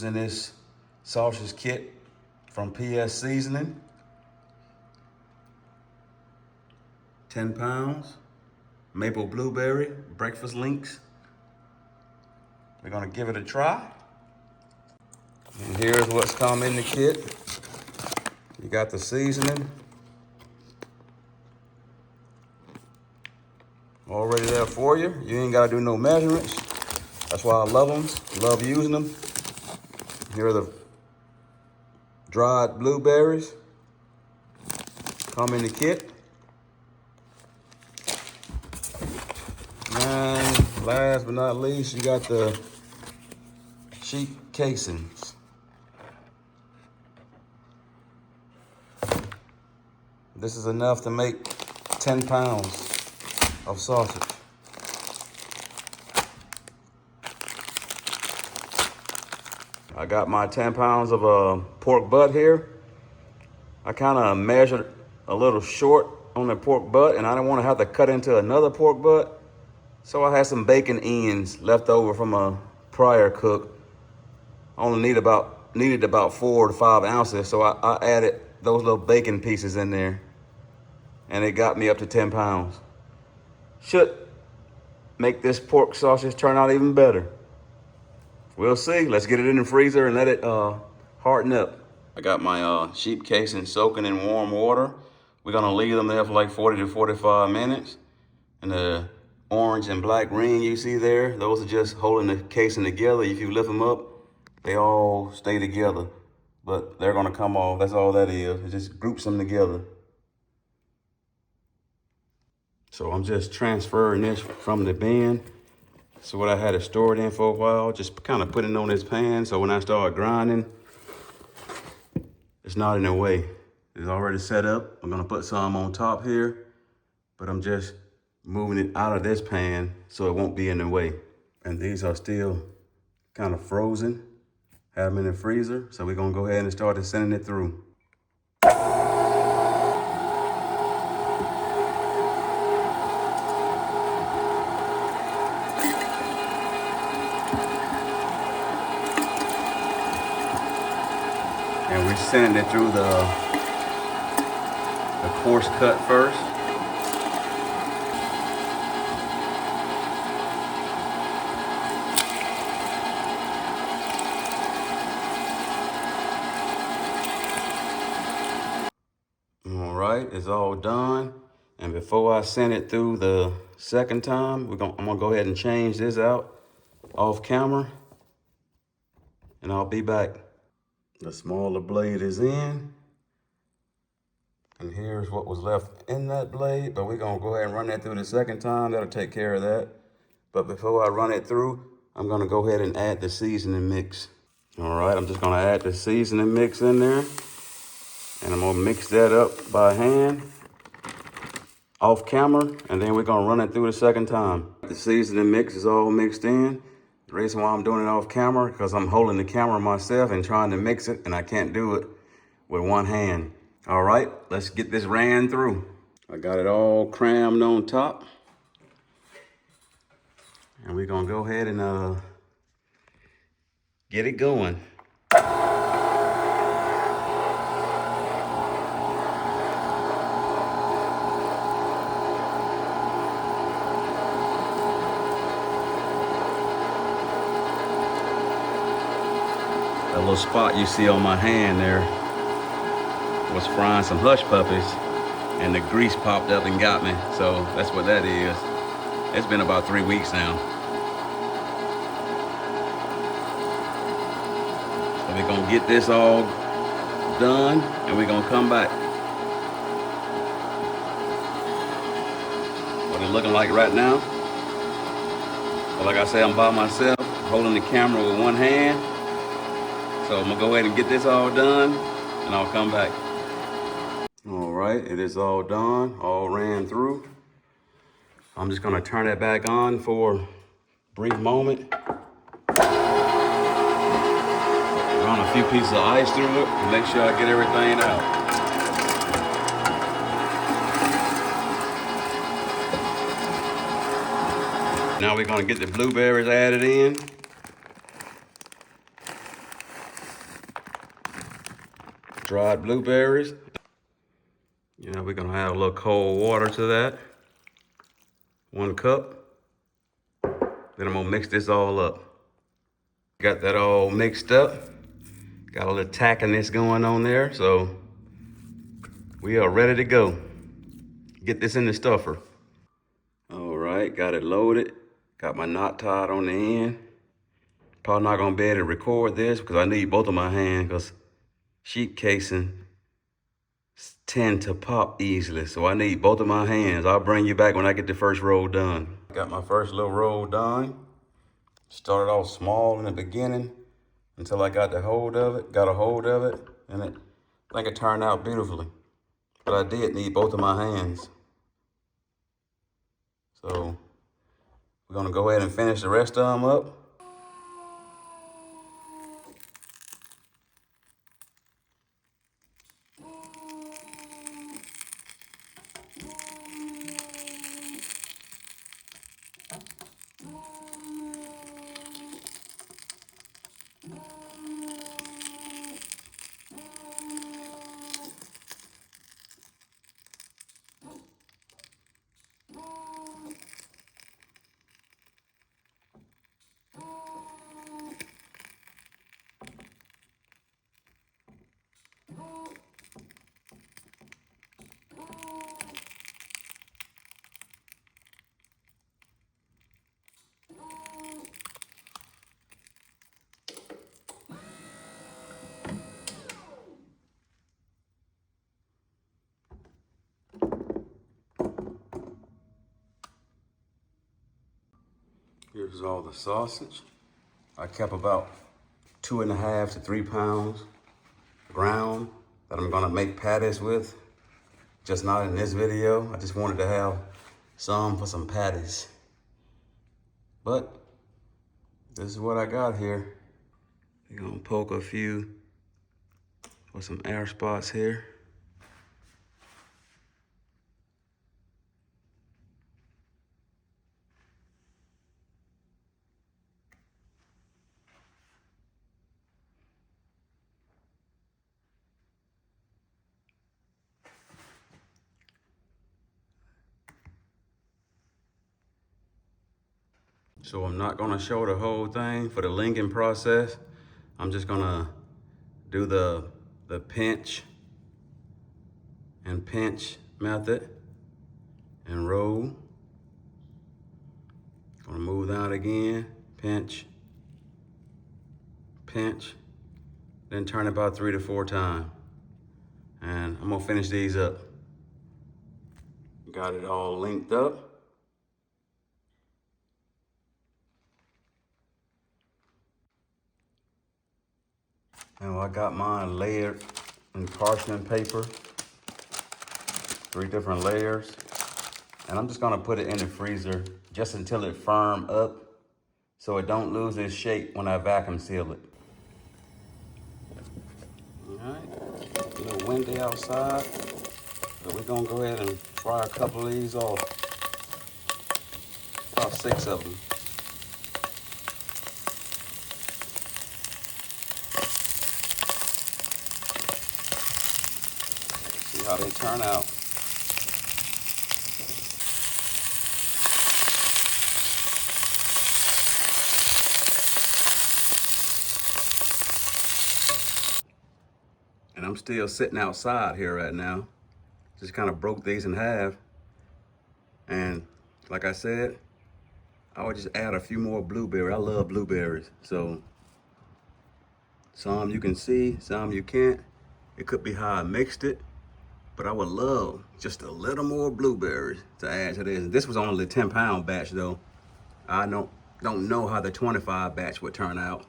using this sausage kit from PS Seasoning. 10 pounds, maple blueberry, breakfast links. We're gonna give it a try. And here's what's come in the kit. You got the seasoning already there for you. You ain't gotta do no measurements. That's why I love them, love using them. Here are the dried blueberries. Come in the kit. And last but not least, you got the sheep casings. This is enough to make 10 pounds of sausage. I got my 10 pounds of pork butt here. I kind of measured a little short on the pork butt, and I didn't want to have to cut into another pork butt. So I had some bacon ends left over from a prior cook. I only needed about 4 to 5 ounces, so I added those little bacon pieces in there, and it got me up to 10 pounds. Should make this pork sausage turn out even better. We'll see. Let's get it in the freezer and let it harden up. I got my sheep casing soaking in warm water. We're gonna leave them there for like 40 to 45 minutes. And the orange and black ring you see there, those are just holding the casing together. If you lift them up, they all stay together. But they're gonna come off, that's all that is. It just groups them together. So I'm just transferring this from the bin. So what I had it stored in for a while, just kind of putting it on this pan. So when I start grinding, it's not in the way. It's already set up. I'm gonna put some on top here, but I'm just moving it out of this pan so it won't be in the way. And these are still kind of frozen. Have them in the freezer. So we're gonna go ahead and start sending it through. And we're sending it through the coarse cut first. All right, it's all done. And before I send it through the second time, I'm gonna go ahead and change this out off camera, and I'll be back. The smaller blade is in, and here's what was left in that blade, but we're gonna go ahead and run that through the second time. That'll take care of that. But before I run it through, I'm gonna go ahead and add the seasoning mix. All right, I'm just gonna add the seasoning mix in there, and I'm gonna mix that up by hand, off camera, and then we're gonna run it through the second time. The seasoning mix is all mixed in. The reason why I'm doing it off camera, because I'm holding the camera myself and trying to mix it, and I can't do it with one hand. All right, let's get this ran through. I got it all crammed on top. And we're gonna go ahead and get it going. That little spot you see on my hand there was frying some hush puppies, and the grease popped up and got me. So that's what that is. It's been about 3 weeks now. So we're gonna get this all done, and we're gonna come back. What it's looking like right now. But like I said, I'm by myself, holding the camera with one hand. So I'm gonna go ahead and get this all done, and I'll come back. All right, it is all done, all ran through. I'm just gonna turn it back on for a brief moment. Run a few pieces of ice through it and make sure I get everything out. Now we're gonna get the blueberries added in. dried blueberries. You know, we're gonna add a little cold water to that. 1 cup. Then I'm gonna mix this all up. Got that all mixed up. Got a little tackiness going on there, so we are ready to go. Get this in the stuffer. All right, got it loaded. Got my knot tied on the end. Probably not gonna be able to record this because I need both of my hands because sheet casing tend to pop easily. So I need both of my hands. I'll bring you back when I get the first roll done. Got my first little roll done. Started off small in the beginning until I got a hold of it, and I think it turned out beautifully. But I did need both of my hands. So we're gonna go ahead and finish the rest of them up. Here's all the sausage. I kept about 2.5 to 3 pounds ground that I'm gonna make patties with. Just not in this video. I just wanted to have some for some patties. But this is what I got here. You're gonna poke a few for some air spots here. So I'm not gonna show the whole thing for the linking process. I'm just gonna do the pinch and pinch method and roll. Gonna move down again, pinch, pinch, then turn about 3 to 4 times. And I'm gonna finish these up. Got it all linked up. Now I got mine layered in parchment paper, 3 different layers. And I'm just gonna put it in the freezer just until it firm up so it don't lose its shape when I vacuum seal it. All right, a little windy outside, but we're gonna go ahead and fry a couple of these off. About 6 of them. See how they turn out. And I'm still sitting outside here right now. Just kind of broke these in half. And like I said, I would just add a few more blueberries. I love blueberries. So some you can see, some you can't. It could be how I mixed it, but I would love just a little more blueberries to add to this. This was only a 10-pound batch though. I don't know how the 25 batch would turn out,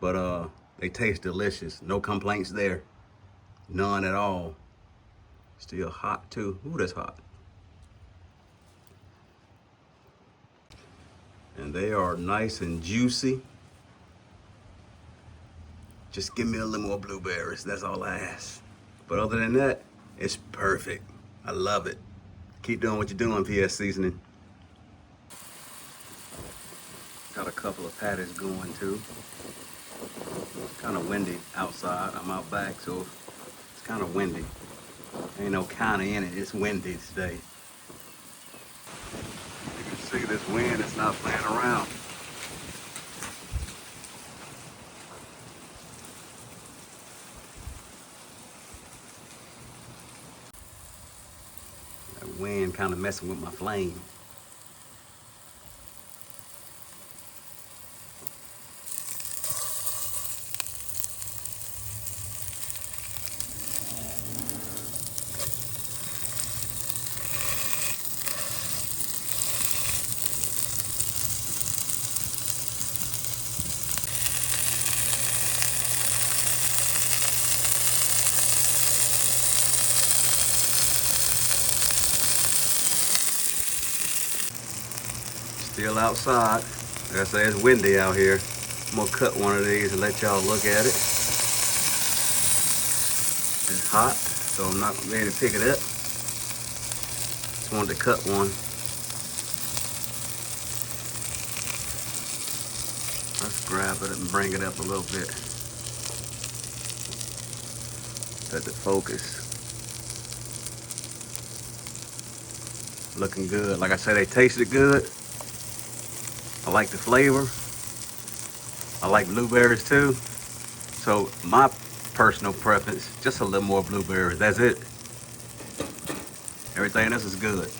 but they taste delicious. No complaints there, none at all. Still hot too. Ooh, that's hot. And they are nice and juicy. Just give me a little more blueberries, that's all I ask. But other than that, it's perfect. I love it. Keep doing what you're doing, PS Seasoning. Got a couple of patties going too. It's kind of windy outside. I'm out back, so kind of windy. Ain't no kind of in it, it's windy today. You can see this wind, it's not playing around. That wind kind of messing with my flame. Still outside. Like I say, it's windy out here. I'm gonna cut one of these and let y'all look at it. It's hot, so I'm not ready to pick it up. Just wanted to cut one. Let's grab it and bring it up a little bit. Let it focus. Looking good. Like I said, they tasted good. I like the flavor. I like blueberries too. So my personal preference, just a little more blueberries. That's it. Everything else is good.